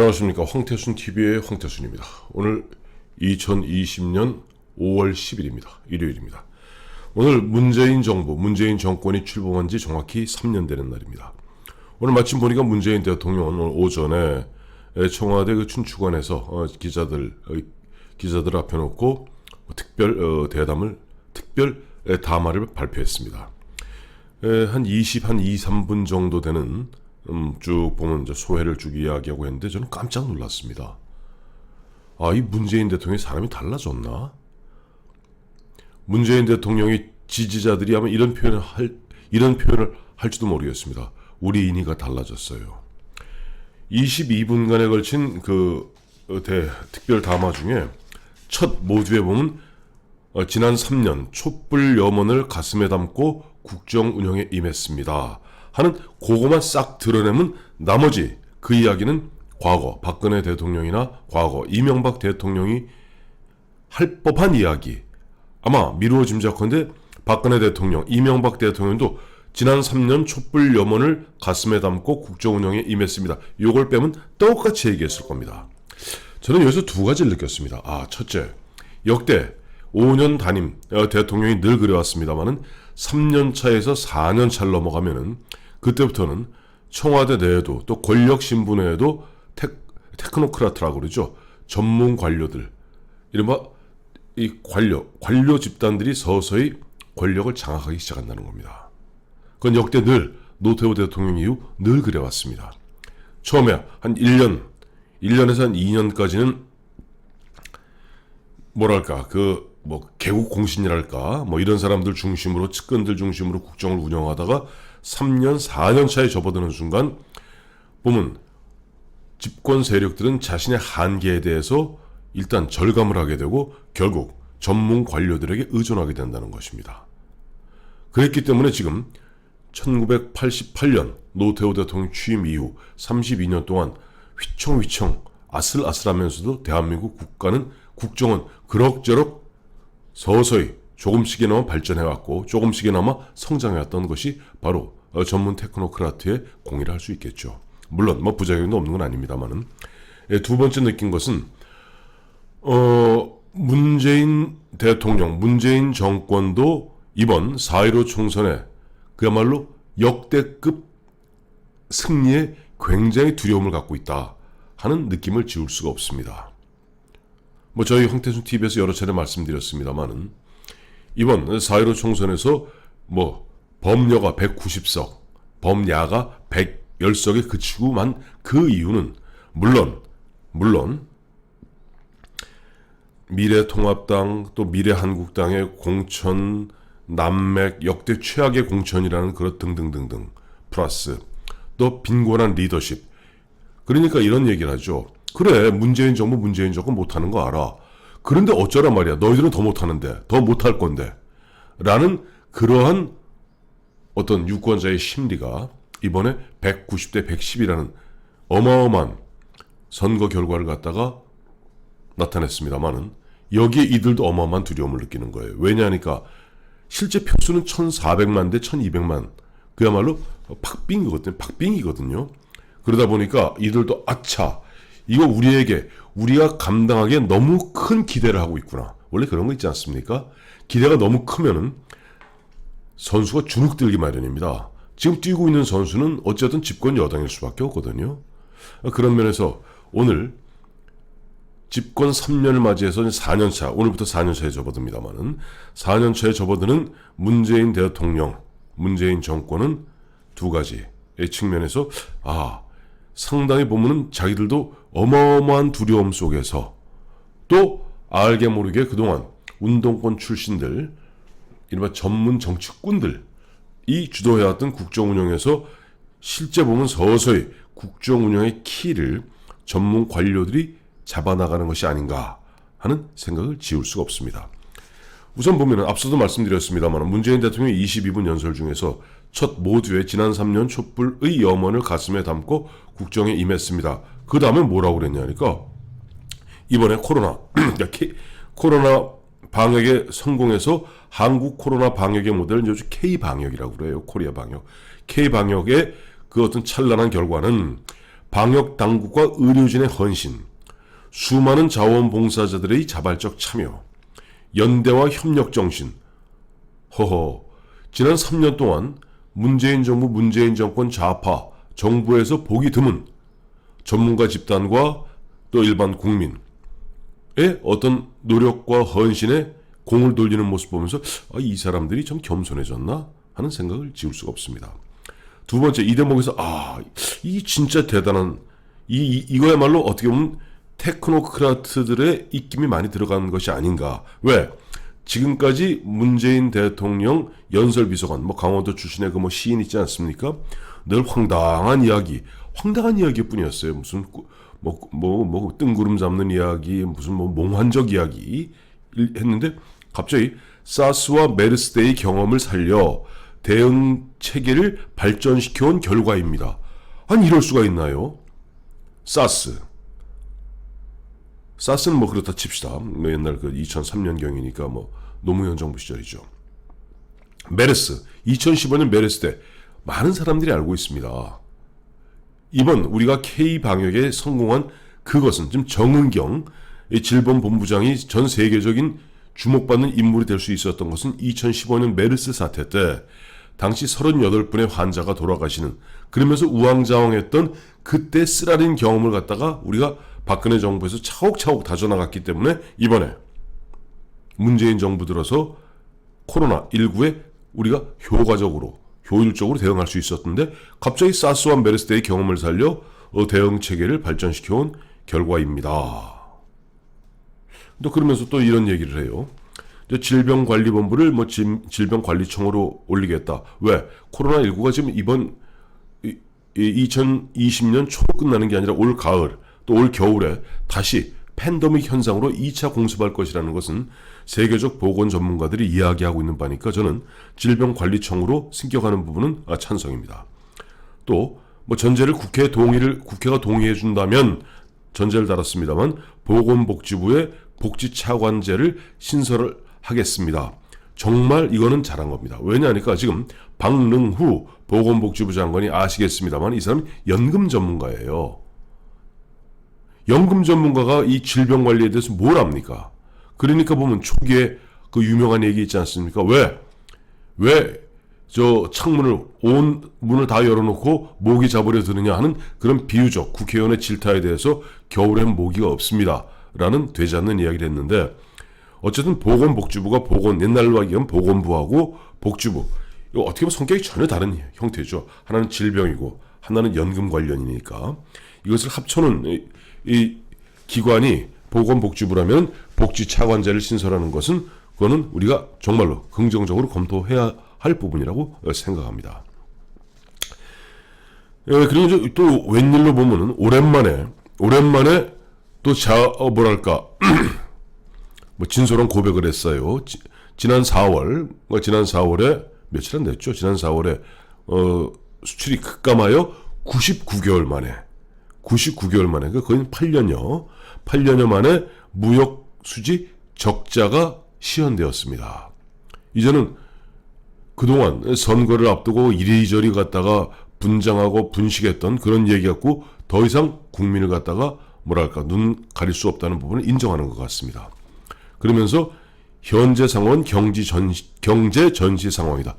안녕하십니까. 황태순 TV의 황태순입니다. 오늘 2020년 5월 10일입니다. 일요일입니다. 오늘 문재인 정부, 문재인 정권이 출범한 지 정확히 3년 되는 날입니다. 오늘 마침 보니까 문재인 대통령은 오늘 오전에 청와대 그 춘추관에서 기자들 앞에 놓고 특별 담화를 발표했습니다. 한 23분 정도 되는 쭉 보면 이제 소회를 쭉 이야기하고 했는데 저는 깜짝 놀랐습니다. 이 문재인 대통령이 사람이 달라졌나? 문재인 대통령이 지지자들이 아마 이런 표현을 할지도 모르겠습니다. 우리 인의가 달라졌어요. 22분간에 걸친 특별 담화 중에 첫 모두에 보면 지난 3년 촛불 염원을 가슴에 담고 국정 운영에 임했습니다 하는 그거만 싹 드러내면 나머지 그 이야기는 과거 박근혜 대통령이나 과거 이명박 대통령이 할 법한 이야기, 아마 미루어 짐작컨대 박근혜 대통령, 이명박 대통령도 지난 3년 촛불 염원을 가슴에 담고 국정 운영에 임했습니다. 요걸 빼면 똑같이 얘기했을 겁니다. 저는 여기서 두 가지를 느꼈습니다. 첫째, 역대 5년 단임 대통령이 늘 그래왔습니다만은 3년 차에서 4년 차를 넘어가면은 그때부터는 청와대 내에도 또 권력 신부 내에도 테크노크라트라고 그러죠. 전문 관료들, 이른바 이 관료 집단들이 서서히 권력을 장악하기 시작한다는 겁니다. 그건 역대 늘 노태우 대통령 이후 늘 그래왔습니다. 처음에 한 1년에서 한 2년까지는 개국 공신이랄까 이런 사람들 중심으로, 측근들 중심으로 국정을 운영하다가 3년, 4년 차에 접어드는 순간 보면 집권 세력들은 자신의 한계에 대해서 일단 절감을 하게 되고 결국 전문 관료들에게 의존하게 된다는 것입니다. 그랬기 때문에 지금 1988년 노태우 대통령 취임 이후 32년 동안 휘청휘청 아슬아슬하면서도 대한민국 국정은 그럭저럭 서서히 조금씩이나마 발전해왔고 조금씩이나마 성장해왔던 것이 바로 전문 테크노크라트의 공이라 할 수 있겠죠. 물론 부작용도 없는 건 아닙니다만은. 두 번째 느낀 것은 문재인 대통령, 문재인 정권도 이번 4.15 총선에 그야말로 역대급 승리에 굉장히 두려움을 갖고 있다 하는 느낌을 지울 수가 없습니다. 저희 황태순 TV에서 여러 차례 말씀드렸습니다만은 이번 4.15 총선에서 범여가 190석, 범야가 110석에 그치고만 그 이유는 물론 미래통합당 또 미래한국당의 공천, 난맥, 역대 최악의 공천이라는 그런 등등등등 플러스 또 빈곤한 리더십. 그러니까 이런 얘기를 하죠. 그래, 문재인 정부 못하는 거 알아. 그런데 어쩌란 말이야. 너희들은 더 못하는데, 더 못할 건데 라는 그러한 어떤 유권자의 심리가 이번에 190대 110이라는 어마어마한 선거 결과를 갖다가 나타냈습니다만은 여기에 이들도 어마어마한 두려움을 느끼는 거예요. 왜냐하니까 실제 표수는 1400만 대 1200만, 그야말로 박빙이거든요. 그러다 보니까 이들도 아차, 이거 우리가 감당하기에 너무 큰 기대를 하고 있구나. 원래 그런 거 있지 않습니까? 기대가 너무 크면은 선수가 주눅들기 마련입니다. 지금 뛰고 있는 선수는 어쨌든 집권 여당일 수밖에 없거든요. 그런 면에서 오늘 집권 3년을 맞이해서 4년차, 오늘부터 4년차에 접어듭니다만은 4년차에 접어드는 문재인 대통령, 문재인 정권은 두 가지의 측면에서 상당히 보면은 자기들도 어마어마한 두려움 속에서 또 알게 모르게 그동안 운동권 출신들, 이른바 전문 정치꾼들이 주도해왔던 국정 운영에서 실제 보면 서서히 국정 운영의 키를 전문 관료들이 잡아나가는 것이 아닌가 하는 생각을 지울 수가 없습니다. 우선 보면은 앞서도 말씀드렸습니다만 문재인 대통령의 22분 연설 중에서 첫 모두의 지난 3년 촛불의 염원을 가슴에 담고 국정에 임했습니다. 그 다음에 뭐라고 그랬냐니까 이번에 코로나 방역에 성공해서 한국 코로나 방역의 모델은 요즘 K 방역이라고 그래요. 코리아 방역. K 방역의 그 어떤 찬란한 결과는 방역 당국과 의료진의 헌신, 수많은 자원봉사자들의 자발적 참여, 연대와 협력 정신. 허허, 지난 3년 동안 문재인 정부, 문재인 정권 좌파, 정부에서 보기 드문 전문가 집단과 또 일반 국민의 어떤 노력과 헌신에 공을 돌리는 모습 보면서 이 사람들이 좀 겸손해졌나 하는 생각을 지울 수가 없습니다. 두 번째, 이 대목에서 이 진짜 대단한 이거야말로 어떻게 보면 테크노크라트들의 입김이 많이 들어간 것이 아닌가. 왜? 지금까지 문재인 대통령 연설비서관, 강원도 출신의 그 시인 있지 않습니까? 늘 황당한 이야기뿐이었어요. 무슨 뜬구름 잡는 이야기, 무슨 몽환적 이야기 했는데 갑자기 사스와 메르스 때의 경험을 살려 대응 체계를 발전시켜온 결과입니다. 아니 이럴 수가 있나요? 사스는 그렇다 칩시다. 옛날 2003년경이니까 노무현 정부 시절이죠. 메르스, 2015년 메르스 때 많은 사람들이 알고 있습니다. 이번 우리가 K방역에 성공한 그것은 지금 정은경 질병본부장이 전 세계적인 주목받는 인물이 될 수 있었던 것은 2015년 메르스 사태 때 당시 38분의 환자가 돌아가시는, 그러면서 우왕좌왕했던 그때 쓰라린 경험을 갖다가 우리가 박근혜 정부에서 차곡차곡 다져나갔기 때문에 이번에 문재인 정부 들어서 코로나19에 우리가 효율적으로 대응할 수 있었는데 갑자기 사스와 메르스 때의 경험을 살려 대응 체계를 발전시켜온 결과입니다. 또 그러면서 또 이런 얘기를 해요. 질병관리본부를 질병관리청으로 올리겠다. 왜? 코로나19가 지금 이번 2020년 초로 끝나는 게 아니라 올 가을 또 올 겨울에 다시 팬데믹 현상으로 2차 공습할 것이라는 것은 세계적 보건 전문가들이 이야기하고 있는 바니까 저는 질병관리청으로 승격하는 부분은 찬성입니다. 또 전제를 국회가 동의해 준다면 전제를 달았습니다만 보건복지부의 복지차관제를 신설을 하겠습니다. 정말 이거는 잘한 겁니다. 왜냐하니까 지금 박능후 보건복지부 장관이 아시겠습니다만 이 사람이 연금 전문가예요. 연금 전문가가 이 질병 관리에 대해서 뭘 압니까? 그러니까 보면 초기에 그 유명한 얘기 있지 않습니까? 왜 창문을 온 문을 다 열어놓고 모기 잡으려 드느냐 하는 그런 비유적 국회의원의 질타에 대해서 겨울엔 모기가 없습니다 라는 되지 않는 이야기를 했는데, 어쨌든 보건복지부가 옛날로 하기엔 보건부하고 복지부, 이거 어떻게 보면 성격이 전혀 다른 형태죠. 하나는 질병이고 하나는 연금 관련이니까 이것을 합쳐놓은 이 기관이 보건복지부라면 복지차관제를 신설하는 것은 그거는 우리가 정말로 긍정적으로 검토해야 할 부분이라고 생각합니다. 그리고 또 웬일로 보면은 오랜만에 또 진솔한 고백을 했어요. 지난 4월에 며칠 안 됐죠. 지난 4월에 수출이 급감하여 99개월 만에 그러니까 거의 8년여 만에 무역 수지 적자가 시현되었습니다. 이제는 그동안 선거를 앞두고 이리저리 갔다가 분장하고 분식했던 그런 얘기 갖고 더 이상 국민을 갖다가 눈 가릴 수 없다는 부분을 인정하는 것 같습니다. 그러면서 현재 상황은 경제 전시 상황이다.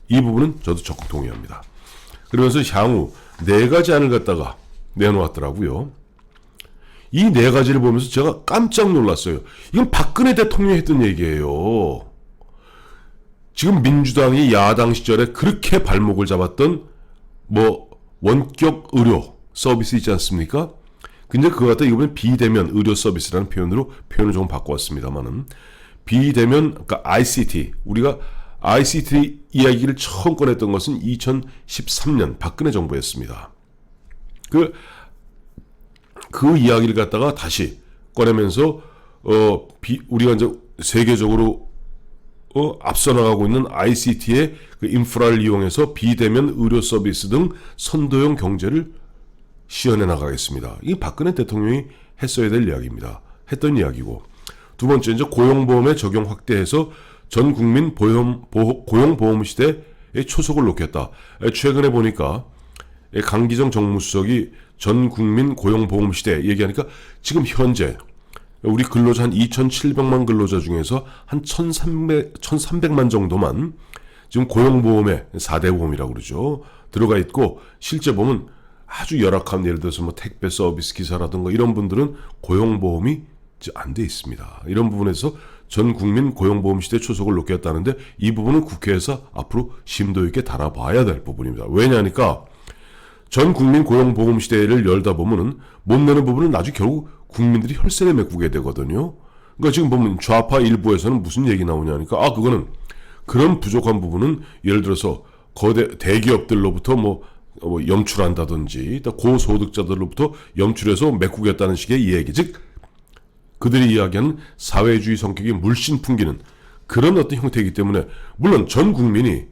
이 부분은 저도 적극 동의합니다. 그러면서 향후 4가지 안을 갖다가 내놓았더라고요. 이 4가지를 보면서 제가 깜짝 놀랐어요. 이건 박근혜 대통령이 했던 얘기예요. 지금 민주당이 야당 시절에 그렇게 발목을 잡았던 원격 의료 서비스 있지 않습니까? 근데 그거 갖다 이번에 비대면 의료 서비스라는 표현을 조금 바꿔왔습니다만은, 비대면, 그러니까 ICT, 우리가 ICT 이야기를 처음 꺼냈던 것은 2013년 박근혜 정부였습니다. 그 이야기를 갖다가 다시 꺼내면서 우리가 이제 세계적으로 앞서 나가고 있는 ICT의 그 인프라를 이용해서 비대면 의료 서비스 등 선도형 경제를 시연해 나가겠습니다. 이게 박근혜 대통령이 했어야 될 이야기입니다. 했던 이야기고, 두 번째 이제 고용보험의 적용 확대해서 전 국민 고용보험 시대에 초석을 놓겠다. 최근에 보니까 강기정 정무수석이 전 국민 고용보험 시대 얘기하니까 지금 현재 우리 근로자 한 2,700만 근로자 중에서 한 1,300만 정도만 지금 고용보험에 4대 보험이라고 그러죠. 들어가 있고 실제 보면 아주 열악한 예를 들어서 뭐 택배 서비스 기사라든가 이런 분들은 고용보험이 안 돼 있습니다. 이런 부분에서 전 국민 고용보험 시대 초석을 놓겠다는데 이 부분은 국회에서 앞으로 심도 있게 다뤄봐야 될 부분입니다. 왜냐하니까 전 국민 고용보험 시대를 열다 보면은 못 내는 부분은 나중에 결국 국민들이 혈세를 메꾸게 되거든요. 그러니까 지금 보면 좌파 일부에서는 무슨 얘기 나오냐니까 그거는 그런 부족한 부분은 예를 들어서 거대 대기업들로부터 뭐 염출한다든지 고소득자들로부터 염출해서 메꾸겠다는 식의 이야기, 즉 그들이 이야기하는 사회주의 성격이 물씬 풍기는 그런 어떤 형태이기 때문에 물론 전 국민이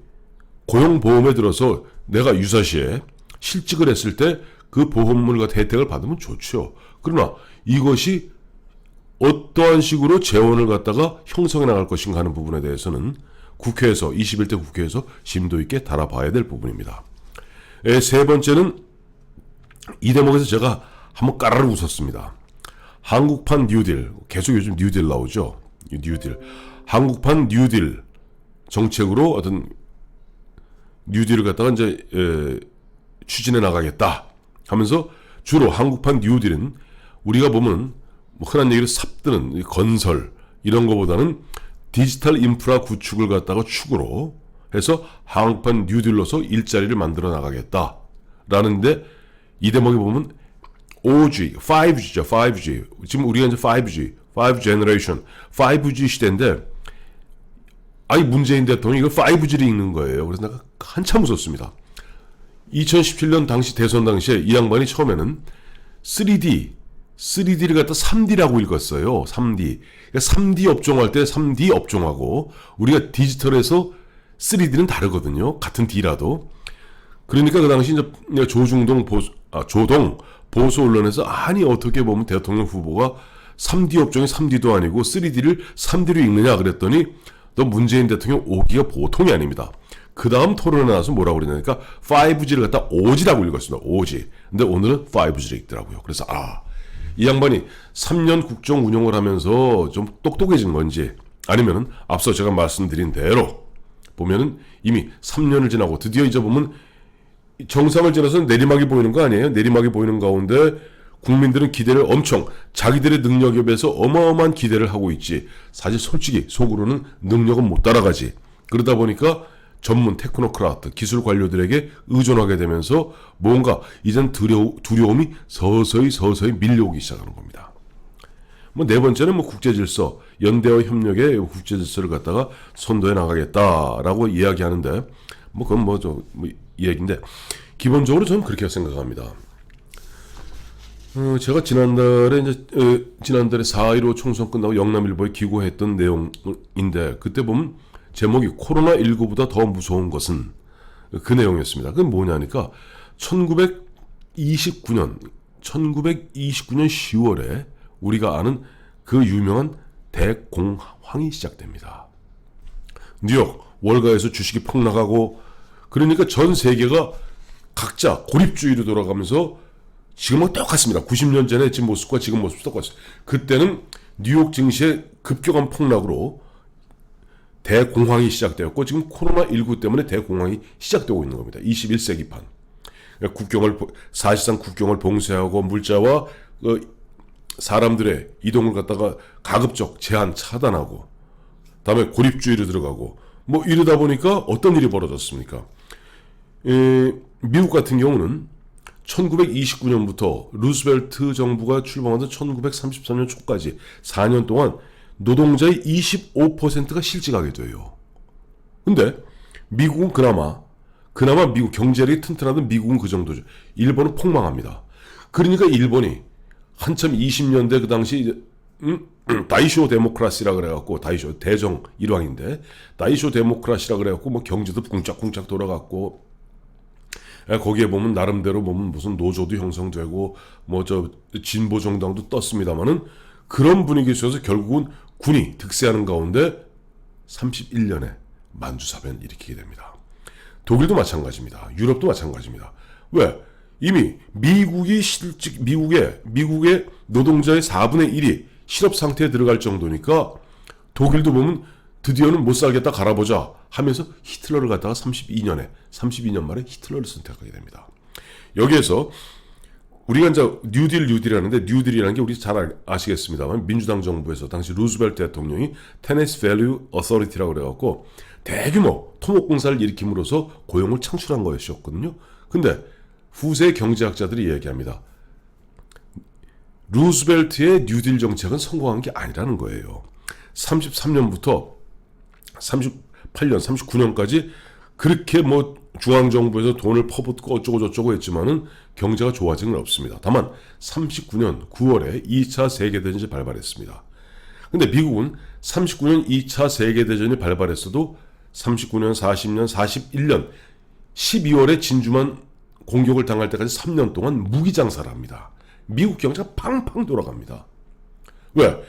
고용보험에 들어서 내가 유사시에 실직을 했을 때 그 보험물 같은 혜택을 받으면 좋죠. 그러나 이것이 어떠한 식으로 재원을 갖다가 형성해 나갈 것인가 하는 부분에 대해서는 국회에서 21대 국회에서 심도 있게 다뤄봐야 될 부분입니다. 세 번째는 이 대목에서 제가 한번 까르르 웃었습니다. 한국판 뉴딜, 계속 요즘 뉴딜 나오죠. 뉴딜, 한국판 뉴딜 정책으로 어떤 뉴딜을 갖다가 이제 추진해 나가겠다 하면서 주로 한국판 뉴딜은 우리가 보면 뭐 흔한 얘기로 삽드는 건설 이런 거보다는 디지털 인프라 구축을 갖다가 축으로 해서 한국판 뉴딜로서 일자리를 만들어 나가겠다라는데 이 대목에 보면 5G, 5G죠, 5G. 지금 우리가 이제 5G, 5 제너레이션, 5G 시대인데 문재인 대통령이 이걸 5G를 읽는 거예요. 그래서 내가 한참 웃었습니다. 2017년 당시 대선 당시에 이 양반이 처음에는 3D를 갖다 3D라고 읽었어요. 3D. 그러니까 3D 업종할 때 3D 업종하고 우리가 디지털에서 3D는 다르거든요. 같은 D라도. 그러니까 그 당시 이제 조동 보수 언론에서 어떻게 보면 대통령 후보가 3D 업종이 3D도 아니고 3D를 3D로 읽느냐 그랬더니 너 문재인 대통령 오기가 보통이 아닙니다. 그 다음 토론에 나와서 뭐라고 그러냐니까 5G를 갖다 5G라고 읽었습니다. 5G. 근데 오늘은 5G를 읽더라고요. 그래서 이 양반이 3년 국정 운영을 하면서 좀 똑똑해진 건지 아니면은 앞서 제가 말씀드린 대로 보면은 이미 3년을 지나고 드디어 이제 보면 정상을 지나서 내리막이 보이는 거 아니에요? 내리막이 보이는 가운데 국민들은 기대를 엄청 자기들의 능력에 비해서 어마어마한 기대를 하고 있지. 사실 솔직히 속으로는 능력은 못 따라가지. 그러다 보니까 전문 테크노크라트 기술 관료들에게 의존하게 되면서 뭔가 이젠 두려움이 서서히 밀려오기 시작하는 겁니다. 네 번째는 국제질서, 연대와 협력의 국제질서를 갖다가 선도해 나가겠다라고 이야기하는데 그건 이 얘기인데 기본적으로 저는 그렇게 생각합니다. 제가 지난달에 4.15 총선 끝나고 영남일보에 기고했던 내용인데 그때 보면 제목이 코로나19보다 더 무서운 것은 그 내용이었습니다. 그건 뭐냐니까 1929년 10월에 우리가 아는 그 유명한 대공황이 시작됩니다. 뉴욕 월가에서 주식이 폭락하고 그러니까 전 세계가 각자 고립주의로 돌아가면서 지금은 똑같습니다. 90년 전에 지금 모습과 지금 모습이 똑같아요. 그때는 뉴욕 증시의 급격한 폭락으로 대공황이 시작되었고 지금 코로나19 때문에 대공황이 시작되고 있는 겁니다. 21세기판. 사실상 국경을 봉쇄하고 물자와 사람들의 이동을 갖다가 가급적 제한 차단하고 다음에 고립주의로 들어가고 이러다 보니까 어떤 일이 벌어졌습니까? 미국 같은 경우는 1929년부터 루스벨트 정부가 출범하던 1933년 초까지 4년 동안 노동자의 25%가 실직하게 돼요. 근데 미국은 그나마 미국 경제력이 튼튼하던 미국은 그 정도죠. 일본은 폭망합니다. 그러니까 일본이 한참 20년대 그 당시 다이쇼 데모크라시라 그래갖고 다이쇼 대정 일왕인데 다이쇼 데모크라시라 그래갖고 경제도 쿵짝쿵짝 돌아갔고 거기에 보면 나름대로 보면 무슨 노조도 형성되고 진보 정당도 떴습니다만은 그런 분위기 속에서 결국은 군이 득세하는 가운데 31년에 만주사변을 일으키게 됩니다. 독일도 마찬가지입니다. 유럽도 마찬가지입니다. 왜? 이미 미국의 노동자의 4분의 1이 실업 상태에 들어갈 정도니까 독일도 보면 드디어는 못 살겠다 갈아보자 하면서 히틀러를 갖다가 32년 만에 히틀러를 선택하게 됩니다. 여기에서 우리가 이제 뉴딜 하는데 뉴딜이라는 게 우리 잘 아시겠습니다만 민주당 정부에서 당시 루즈벨트 대통령이 테네시 밸류 어서리티라고 그래갖고 대규모 토목공사를 일으킴으로써 고용을 창출한 것이었거든요. 근데 후세 경제학자들이 이야기합니다. 루즈벨트의 뉴딜 정책은 성공한 게 아니라는 거예요. 33년부터 38년, 39년까지 그렇게 뭐 중앙정부에서 돈을 퍼붓고 어쩌고저쩌고 했지만은 경제가 좋아진 건 없습니다. 다만 39년 9월에 2차 세계대전이 발발했습니다. 근데 미국은 39년 2차 세계대전이 발발했어도 39년, 40년, 41년 12월에 진주만 공격을 당할 때까지 3년 동안 무기장사를 합니다. 미국 경제가 팡팡 돌아갑니다. 왜?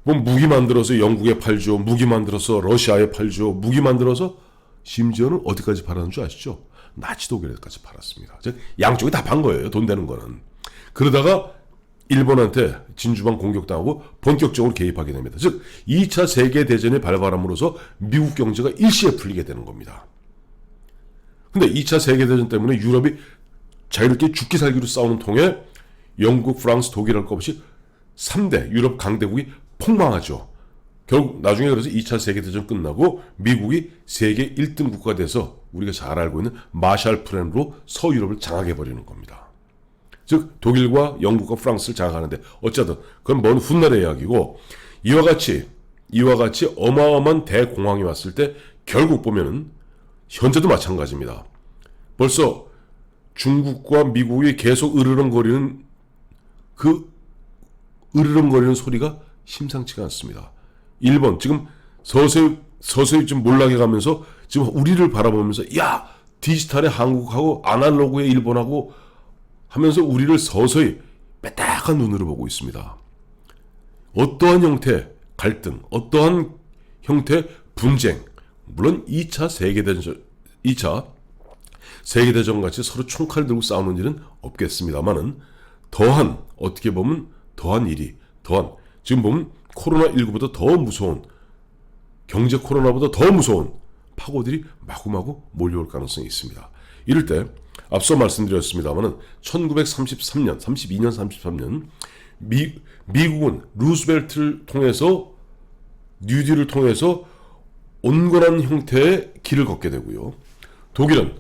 뭐 무기 만들어서 영국에 팔죠. 무기 만들어서 러시아에 팔죠. 무기 만들어서 심지어는 어디까지 팔았는 줄 아시죠? 나치 독일에까지 팔았습니다. 즉 양쪽이 다 판 거예요. 돈 되는 거는. 그러다가 일본한테 진주만 공격당하고 본격적으로 개입하게 됩니다. 즉 2차 세계대전이 발발함으로써 미국 경제가 일시에 풀리게 되는 겁니다. 근데 2차 세계대전 때문에 유럽이 자유롭게 죽기 살기로 싸우는 통에 영국, 프랑스, 독일 할 것 없이 3대 유럽 강대국이 폭망하죠. 결국 나중에 그래서 2차 세계대전 끝나고 미국이 세계 1등 국가 돼서 우리가 잘 알고 있는 마샬 플랜으로 서유럽을 장악해버리는 겁니다. 즉 독일과 영국과 프랑스를 장악하는데 어쨌든 그건 먼 훗날의 이야기고 이와 같이 어마어마한 대공황이 왔을 때 결국 보면은 현재도 마찬가지입니다. 벌써 중국과 미국이 계속 으르렁거리는 그 으르렁거리는 소리가 심상치가 않습니다. 일본 지금 서서히 좀 몰락해 가면서 지금 우리를 바라보면서 야 디지털의 한국하고 아날로그의 일본하고 하면서 우리를 서서히 빼딱한 눈으로 보고 있습니다. 어떠한 형태 갈등, 어떠한 형태 분쟁, 물론 2차 세계대전 같이 서로 총칼 들고 싸우는 일은 없겠습니다만은 어떻게 보면 지금 보면 코로나19보다 더 무서운 경제 코로나보다 더 무서운 파고들이 마구마구 몰려올 가능성이 있습니다. 이럴 때 앞서 말씀드렸습니다마는 1933년 미국은 루즈벨트를 통해서 뉴딜을 통해서 온건한 형태의 길을 걷게 되고요. 독일은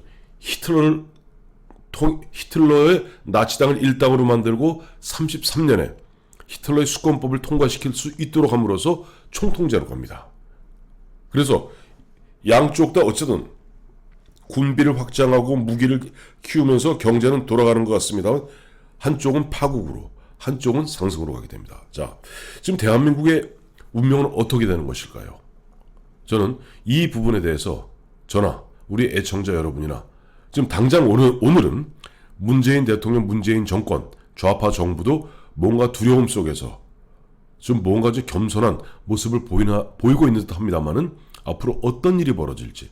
히틀러의 나치당을 일당으로 만들고 33년에 히틀러의 수권법을 통과시킬 수 있도록 함으로써 총통제로 갑니다. 그래서 양쪽 다 어쨌든 군비를 확장하고 무기를 키우면서 경제는 돌아가는 것 같습니다만 한쪽은 파국으로 한쪽은 상승으로 가게 됩니다. 자, 지금 대한민국의 운명은 어떻게 되는 것일까요? 저는 이 부분에 대해서 저나 우리 애청자 여러분이나 지금 당장 오늘은 문재인 대통령, 문재인 정권, 좌파 정부도 뭔가 두려움 속에서 좀 뭔가 좀 겸손한 모습을 보이고 있는 듯 합니다만은 앞으로 어떤 일이 벌어질지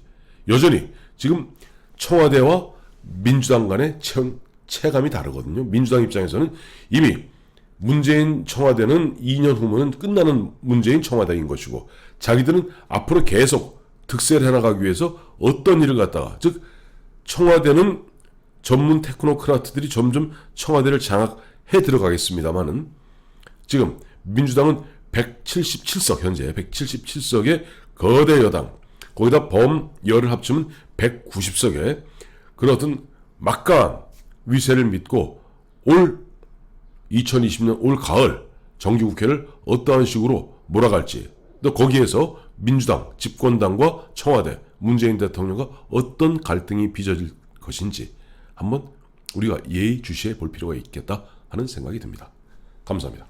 여전히 지금 청와대와 민주당 간의 체감이 다르거든요. 민주당 입장에서는 이미 문재인 청와대는 2년 후면 끝나는 문재인 청와대인 것이고 자기들은 앞으로 계속 득세를 해나가기 위해서 어떤 일을 갖다가 즉 청와대는 전문 테크노크라트들이 점점 청와대를 장악해 들어가겠습니다만은 지금 민주당은 177석 현재 177석의 거대 여당 거기다 범열을 합치면 190석의 그런 어떤 막강한 위세를 믿고 올 2020년 올 가을 정기국회를 어떠한 식으로 몰아갈지 또 거기에서 민주당 집권당과 청와대 문재인 대통령과 어떤 갈등이 빚어질 것인지 한번 우리가 예의주시해 볼 필요가 있겠다 하는 생각이 듭니다. 감사합니다.